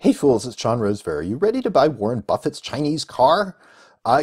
Hey fools, it's John Rosevear. Are you ready to buy Warren Buffett's Chinese car?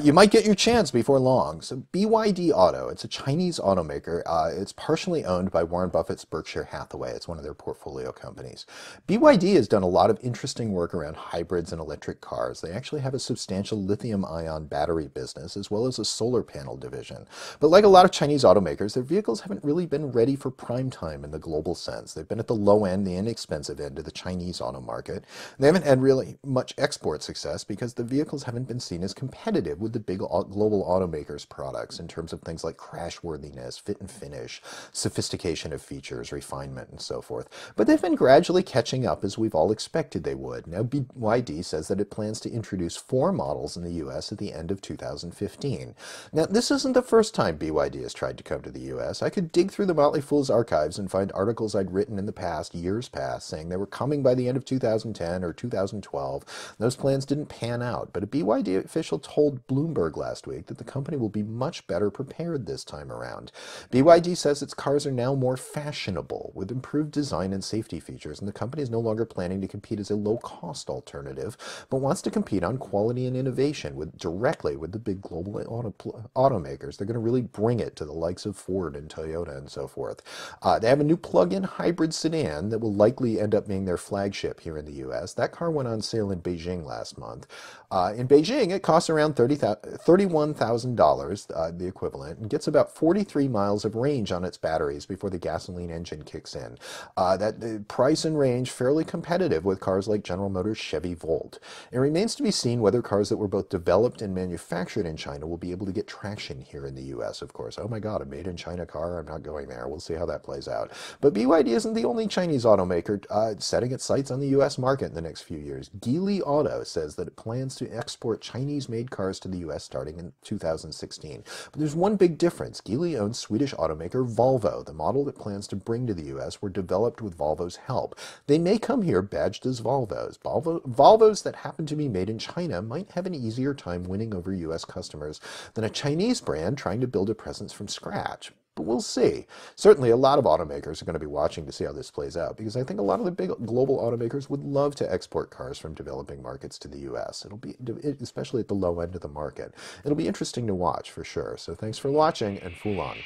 You might get your chance before long. So BYD Auto, it's a Chinese automaker. It's partially owned by Warren Buffett's Berkshire Hathaway. It's one of their portfolio companies. BYD has done a lot of interesting work around hybrids and electric cars. They actually have a substantial lithium-ion battery business as well as a solar panel division. But like a lot of Chinese automakers, their vehicles haven't really been ready for prime time in the global sense. They've been at the low end, the inexpensive end of the Chinese auto market. They haven't had really much export success because the vehicles haven't been seen as competitive with the big global automakers products in terms of things like crashworthiness, fit and finish, sophistication of features, refinement, and so forth. But they've been gradually catching up as we've all expected they would. Now BYD says that it plans to introduce 4 models in the US at the end of 2015. Now this isn't the first time BYD has tried to come to the US. I could dig through the Motley Fool's archives and find articles I'd written in the past, years past, saying they were coming by the end of 2010 or 2012. Those plans didn't pan out, but a BYD official told Bloomberg last week that the company will be much better prepared this time around. BYD says its cars are now more fashionable with improved design and safety features, and the company is no longer planning to compete as a low-cost alternative, but wants to compete on quality and innovation directly with the big global automakers. They're going to really bring it to the likes of Ford and Toyota and so forth. They have a new plug-in hybrid sedan that will likely end up being their flagship here in the US. That car went on sale in Beijing last month. In Beijing, it costs around $31,000, the equivalent, and gets about 43 miles of range on its batteries before the gasoline engine kicks in. That price and range fairly competitive with cars like General Motors' Chevy Volt. It remains to be seen whether cars that were both developed and manufactured in China will be able to get traction here in the US, of course. Oh my God, a made-in-China car? I'm not going there. We'll see how that plays out. But BYD isn't the only Chinese automaker setting its sights on the US market in the next few years. Geely Auto says that it plans to export Chinese-made cars to the US starting in 2016. But there's one big difference. Geely owns Swedish automaker Volvo. The model it plans to bring to the US were developed with Volvo's help. They may come here badged as Volvos. Volvos that happen to be made in China might have an easier time winning over US customers than a Chinese brand trying to build a presence from scratch. But we'll see. Certainly a lot of automakers are going to be watching to see how this plays out, because I think a lot of the big global automakers would love to export cars from developing markets to the US. It'll be, especially at the low end of the market. It'll be interesting to watch for sure. So thanks for watching, and Fool on.